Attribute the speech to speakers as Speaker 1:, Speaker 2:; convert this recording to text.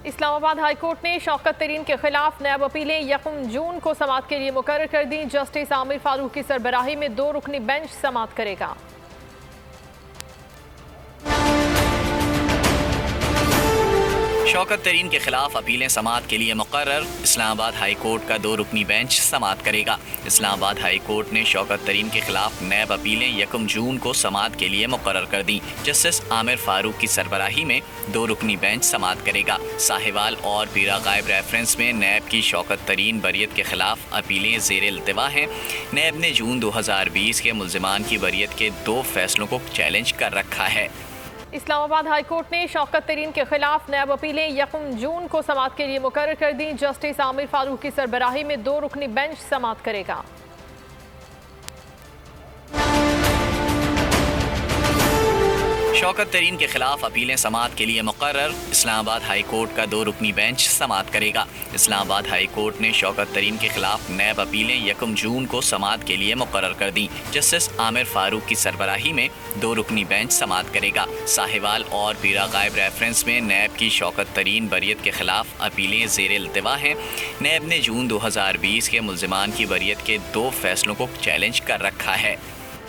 Speaker 1: اسلام آباد high court نے شوکت ترین کے خلاف نیب اپیلیں 1 جون کو سماعت کے لیے مقرر کر دیں۔ جسٹس عامر فاروق کی سربراہی میں 2 رکنی بینچ سماعت کرے گا۔
Speaker 2: شوکت ترین کے خلاف اپیلیں سماعت کے لیے مقرر، اسلام آباد ہائی کورٹ کا 2 رکنی بینچ سماعت کرے گا۔ اسلام آباد ہائی کورٹ نے شوکت ترین کے خلاف نیب اپیلیں 1 جون کو سماعت کے لیے مقرر کر دیں۔ جسٹس عامر فاروق کی سربراہی میں 2 رکنی بینچ سماعت کرے گا۔ ساہیوال اور پیرا غائب ریفرنس میں نیب کی شوکت ترین بریت کے خلاف اپیلیں زیر التوا ہیں۔ نیب نے جون 2020 کے ملزمان کی بریت کے 2 فیصلوں کو چیلنج کر رکھا ہے۔
Speaker 1: اسلام آباد ہائی کورٹ نے شوکت ترین کے خلاف نیب اپیلیں 1 جون کو سماعت کے لیے مقرر کر دیں۔ جسٹس عامر فاروق کی سربراہی میں 2 رکنی بینچ سماعت کرے گا۔
Speaker 2: شوکت ترین کے خلاف اپیلیں سماعت کے لیے مقرر، اسلام آباد ہائی کورٹ کا 2 رکنی بینچ سماعت کرے گا۔ اسلام آباد ہائی کورٹ نے شوکت ترین کے خلاف نیب اپیلیں 1 جون کو سماعت کے لیے مقرر کر دیں۔ جسٹس عامر فاروق کی سربراہی میں 2 رکنی بینچ سماعت کرے گا۔ ساہیوال اور پیرا غائب ریفرنس میں نیب کی شوکت ترین بریت کے خلاف اپیلیں زیر التوا ہیں۔ نیب نے جون 2020 کے ملزمان کی بریت کے 2 فیصلوں کو چیلنج کر رکھا ہے۔